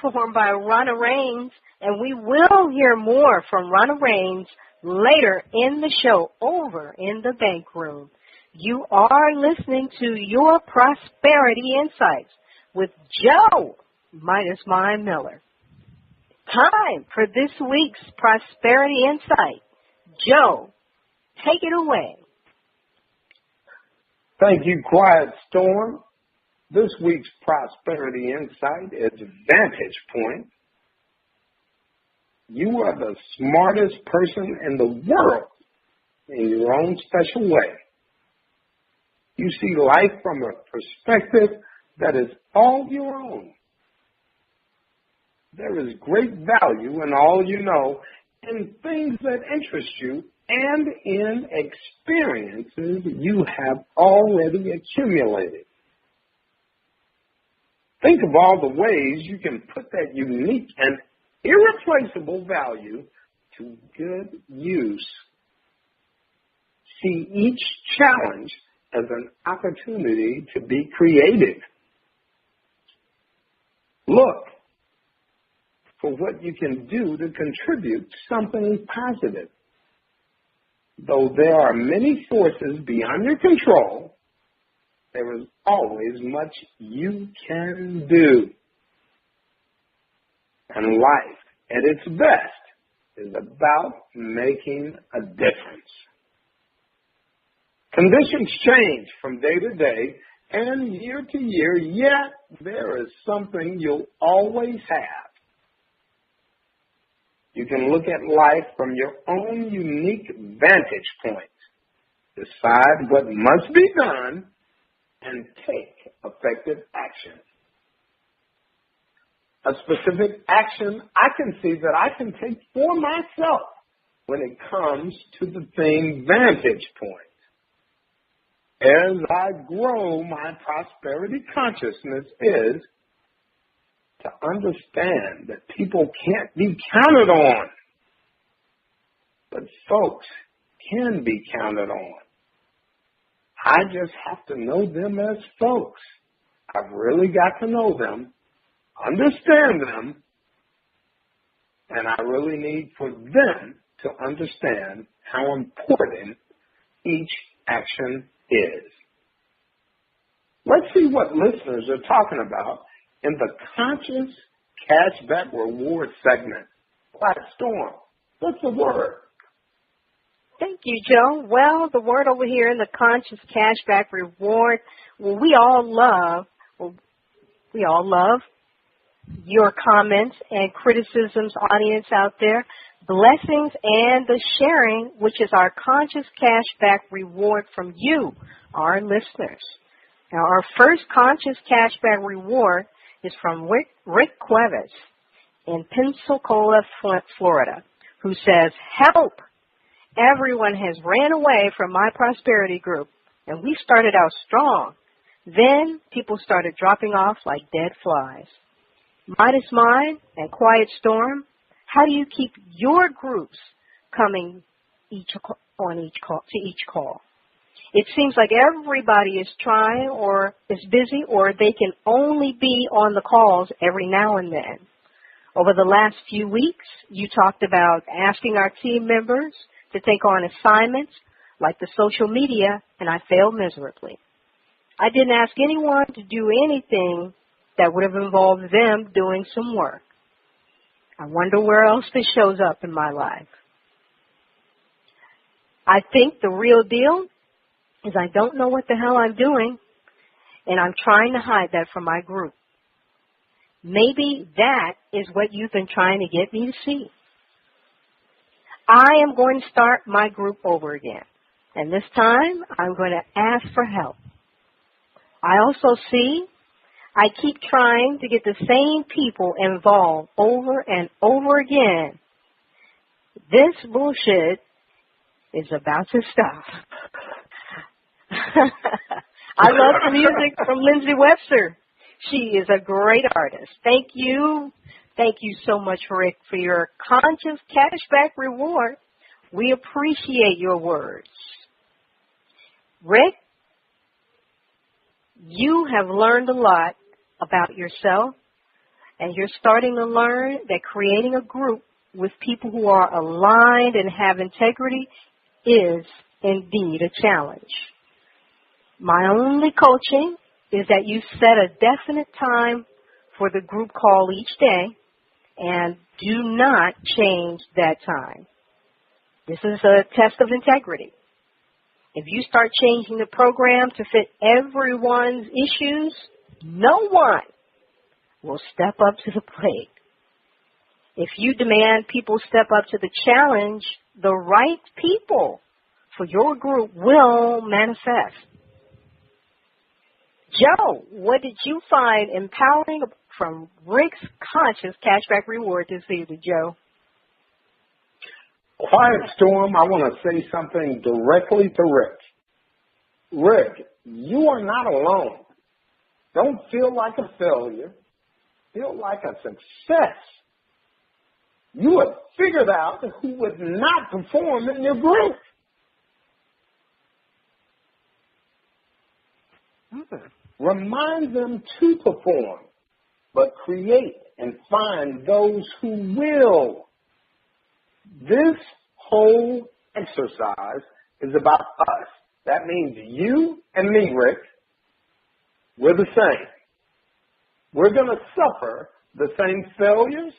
Performed by Ronna Raines, and we will hear more from Ronna Raines later in the show over in the bank room. You are listening to Your Prosperity Insights with Joe, Midas Mind Miller. Time for this week's Prosperity Insight. Joe, take it away. Thank you, Quiet Storm. This week's Prosperity Insight is Vantage Point. You are the smartest person in the world in your own special way. You see life from a perspective that is all your own. There is great value in all you know, in things that interest you, and in experiences you have already accumulated. Think of all the ways you can put that unique and irreplaceable value to good use. See each challenge as an opportunity to be creative. Look for what you can do to contribute something positive. Though there are many forces beyond your control, there is always much you can do. And life, at its best, is about making a difference. Conditions change from day to day and year to year, yet there is something you'll always have. You can look at life from your own unique vantage point, decide what must be done, and take effective action. A specific action I can see that I can take for myself when it comes to the theme vantage point. As I grow, my prosperity consciousness is to understand that people can't be counted on, but folks can be counted on. I just have to know them as folks. I've really got to know them, understand them, and I really need for them to understand how important each action is. Let's see what listeners are talking about in the Conscious Cashback Reward segment. Quiet Storm, what's the word? Thank you, Joe. Well, the word over here in the Conscious Cashback Reward, we all love your comments and criticisms, audience out there, blessings, and the sharing, which is our Conscious Cashback Reward from you, our listeners. Now, our first Conscious Cashback Reward is from Rick Cuevas in Pensacola, Florida, who says, "Help! Everyone has ran away from my prosperity group, and we started out strong. Then people started dropping off like dead flies. Midas Mind and Quiet Storm, how do you keep your groups coming to each call? It seems like everybody is trying or is busy, or they can only be on the calls every now and then. Over the last few weeks, you talked about asking our team members to take on assignments like the social media, and I failed miserably. I didn't ask anyone to do anything that would have involved them doing some work. I wonder where else this shows up in my life. I think the real deal is I don't know what the hell I'm doing, and I'm trying to hide that from my group. Maybe that is what you've been trying to get me to see. I am going to start my group over again, and this time I'm going to ask for help. I also see I keep trying to get the same people involved over and over again. This bullshit is about to stop." I love the music from Lindsay Webster. She is a great artist. Thank you. Thank you so much, Rick, for your Conscious Cashback Reward. We appreciate your words. Rick, you have learned a lot about yourself, and you're starting to learn that creating a group with people who are aligned and have integrity is indeed a challenge. My only coaching is that you set a definite time for the group call each day and do not change that time. This is a test of integrity. If you start changing the program to fit everyone's issues, no one will step up to the plate. If you demand people step up to the challenge, the right people for your group will manifest. Joe, what did you find empowering from Rick's Conscious Cashback Reward this evening, Joe? Quiet Storm, I want to say something directly to Rick. Rick, you are not alone. Don't feel like a failure. Feel like a success. You have figured out who would not perform in your group. Remind them to perform, but create and find those who will. This whole exercise is about us. That means you and me, Rick. We're the same. We're going to suffer the same failures,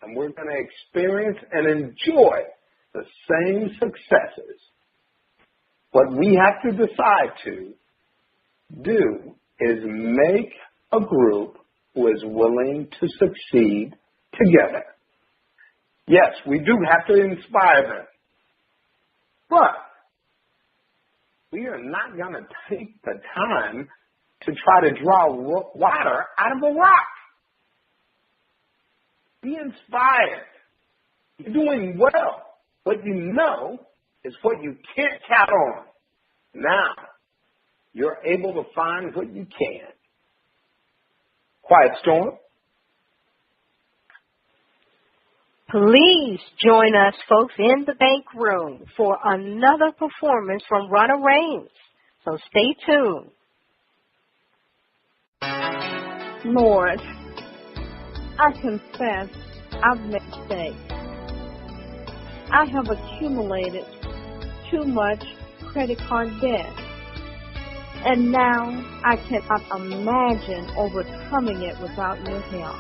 and we're going to experience and enjoy the same successes. What we have to decide to do is make a group who is willing to succeed together. Yes, we do have to inspire them, but we are not going to take the time to try to draw water out of a rock. Be inspired. You're doing well. What you know is what you can't count on. Now, you're able to find what you can. Quiet Storm. Please join us, folks, in the bank room for another performance from Ronna Raines. So stay tuned. Lord, I confess I've made mistakes. I have accumulated too much credit card debt, and now I cannot imagine overcoming it without your help.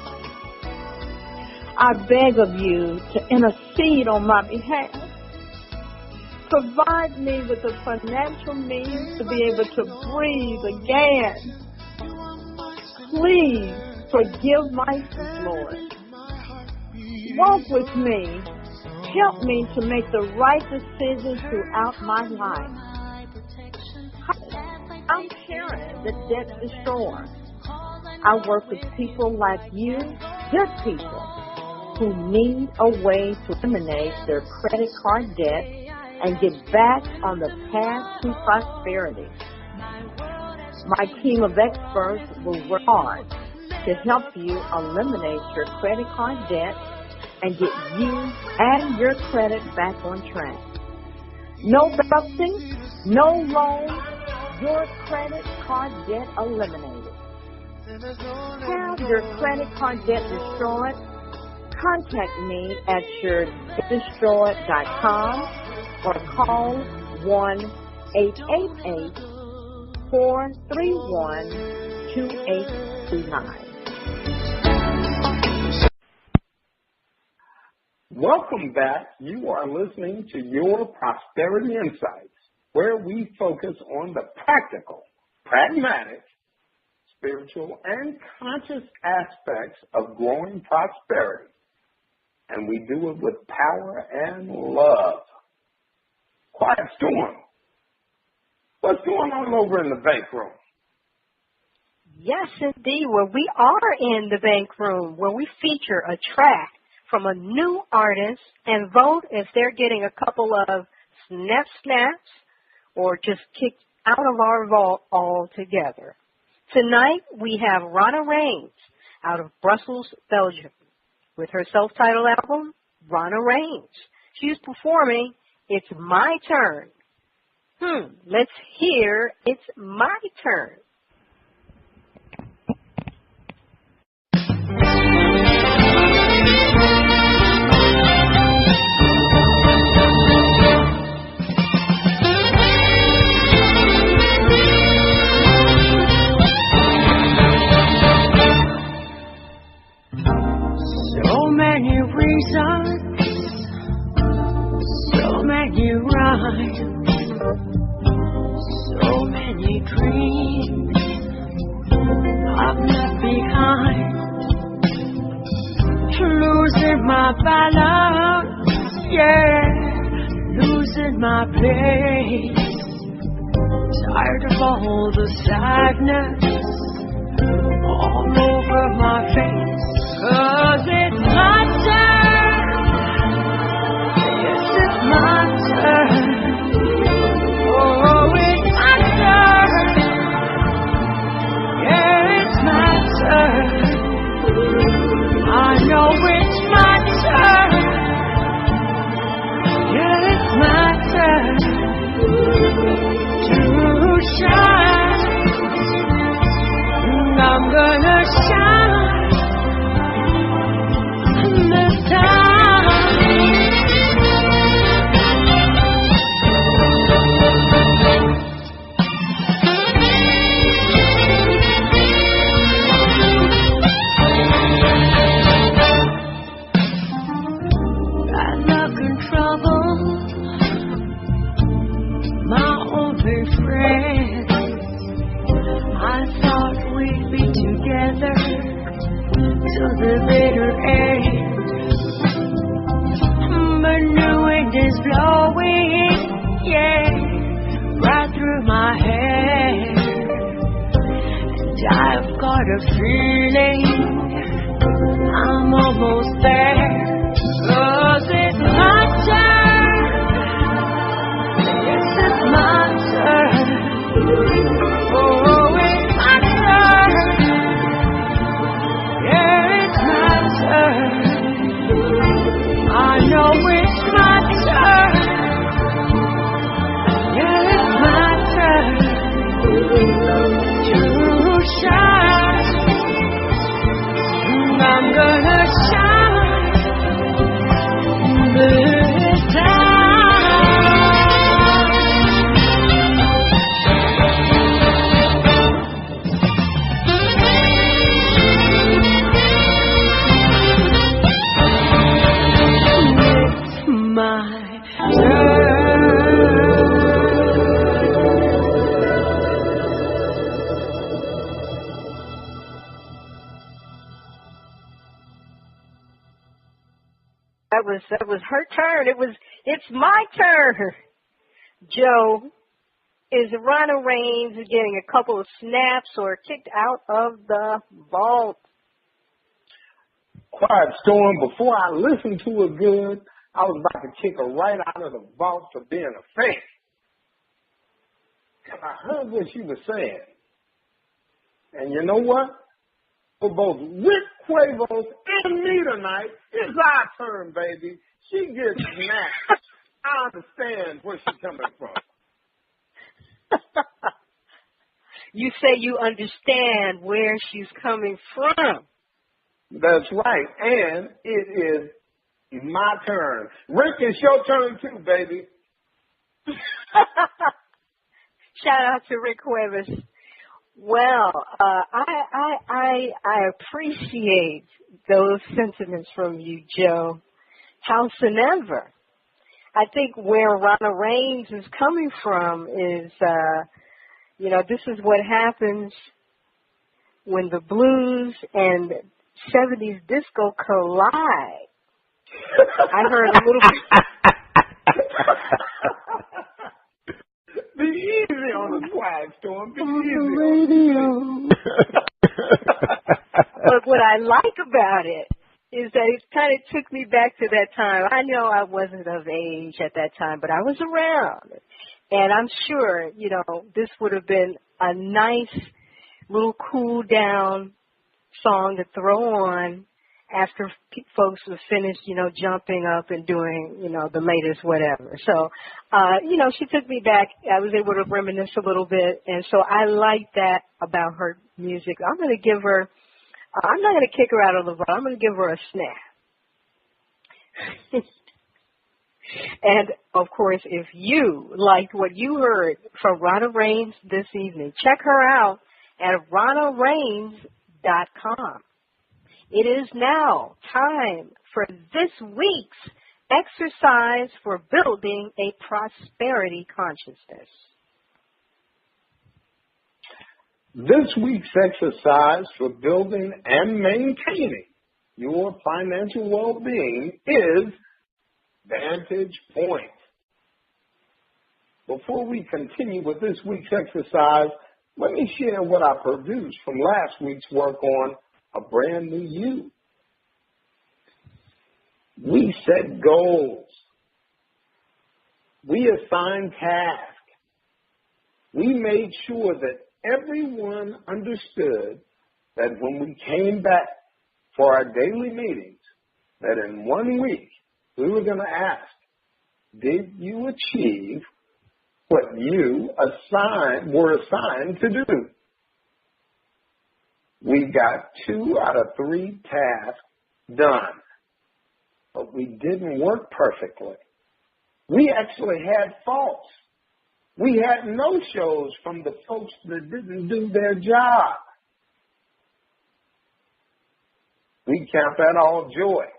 I beg of you to intercede on my behalf. Provide me with the financial means to be able to breathe again. Please forgive my sins, Lord. Walk with me. Help me to make the right decisions throughout my life. I'm Sharon, the debt destroyer. I work with people like you, good people, who need a way to eliminate their credit card debt and get back on the path to prosperity. My team of experts will work hard to help you eliminate your credit card debt and get you and your credit back on track. No bankruptcy, no loan, your credit card debt eliminated. Have your credit card debt destroyed? Contact me at yourdebtdestroyed.com or call 1-888-431-2829. Welcome back. You are listening to Your Prosperity Insights, where we focus on the practical, pragmatic, spiritual, and conscious aspects of growing prosperity. And we do it with power and love. Quiet Storm. What's going on over in the bank room? Yes, indeed. Well, we are in the bank room where we feature a track from a new artist and vote if they're getting a couple of snaps or just kicked out of our vault altogether. Tonight, we have Ronna Raines out of Brussels, Belgium, with her self-titled album, Ronna Raines. She's performing It's My Turn. Let's hear It's My Turn. So many reasons, so many rhymes, so many dreams I've left behind. Losing my balance, yeah, losing my place. Tired of all the sadness all over my face. 'Cause it's my turn. Yes, it's my turn. Oh, it's my turn. Yeah, it's my turn. I know it's my turn. Yeah, it's my turn to shine. And I'm gonna shine. trouble, my only friend. I thought we'd be together till the bitter end. But the wind is blowing, yeah, right through my hair. And I've got a feeling I'm almost there. 'Cause it's my turn. Yes, it's my turn. Oh, it's my turn. Yeah, it's my turn. I know it's my turn. Yeah, it's my turn to shine. And I'm gonna shine this time. My turn. That was her turn. It's my turn. Joe, is Rhonda Reigns getting a couple of snaps or kicked out of the vault? Quiet Storm, before I listened to her good, I was about to kick her right out of the vault for being a fan. Because I heard what she was saying. And you know what? For both Rick Quavos and me tonight, it's our turn, baby. She gets snapped. I understand where she's coming from. You say you understand where she's coming from. That's right. And it is my turn. Rick, it's your turn too, baby. Shout out to Rick Cuevas. Well, I appreciate those sentiments from you, Joe. Howsoever, I think where Rhonda Reigns is coming from is, this is what happens when the blues and 70s disco collide. I heard a little bit. Be easy on the Quiet Storm. Be easy on the radio. But what I like about it is that it kind of took me back to that time. I know I wasn't of age at that time, but I was around. And I'm sure, this would have been a nice little cool down song to throw on after folks were finished, jumping up and doing, the latest whatever. So, she took me back. I was able to reminisce a little bit. And so I like that about her music. I'm going to give her, I'm not going to kick her out of the vault. I'm going to give her a snap. And, of course, if you liked what you heard from Rhonda Reigns this evening, check her out at RhondaReigns.com. It is now time for this week's exercise for building a prosperity consciousness. This week's exercise for building and maintaining your financial well-being is Vantage Point. Before we continue with this week's exercise, let me share what I produced from last week's work on a brand new you. We set goals. We assigned tasks. We made sure that everyone understood that when we came back for our daily meetings, that in 1 week we were going to ask, did you achieve what you were assigned to do? We got 2 out of 3 tasks done, but we didn't work perfectly. We actually had faults. We had no-shows from the folks that didn't do their job. We count that all joy.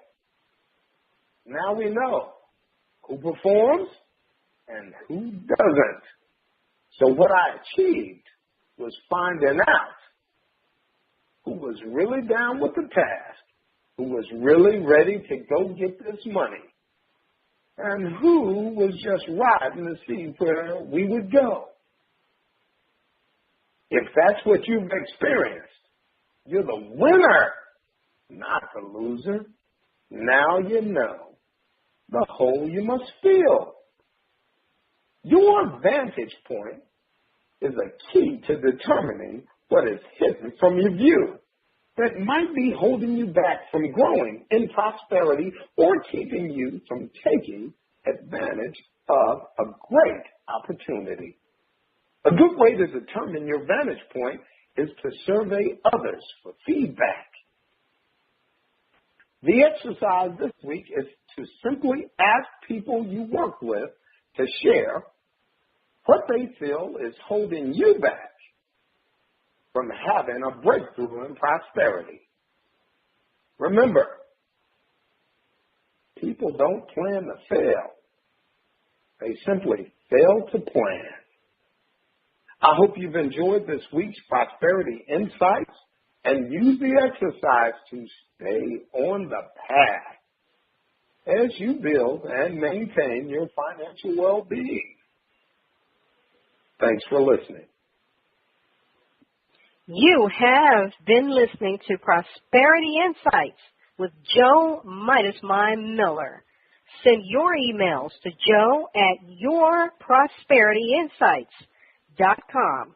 Now we know who performs and who doesn't. So what I achieved was finding out who was really down with the task, who was really ready to go get this money, and who was just riding to see where we would go. If that's what you've experienced, you're the winner, not the loser. Now you know the hole you must fill. Your vantage point is a key to determining what is hidden from your view that might be holding you back from growing in prosperity or keeping you from taking advantage of a great opportunity. A good way to determine your vantage point is to survey others for feedback. The exercise this week is to simply ask people you work with to share what they feel is holding you back from having a breakthrough in prosperity. Remember, people don't plan to fail. They simply fail to plan. I hope you've enjoyed this week's Prosperity Insights and use the exercise to stay on the path as you build and maintain your financial well-being. Thanks for listening. You have been listening to Prosperity Insights with Joe Midas Miller. Send your emails to joe@yourprosperityinsights.com.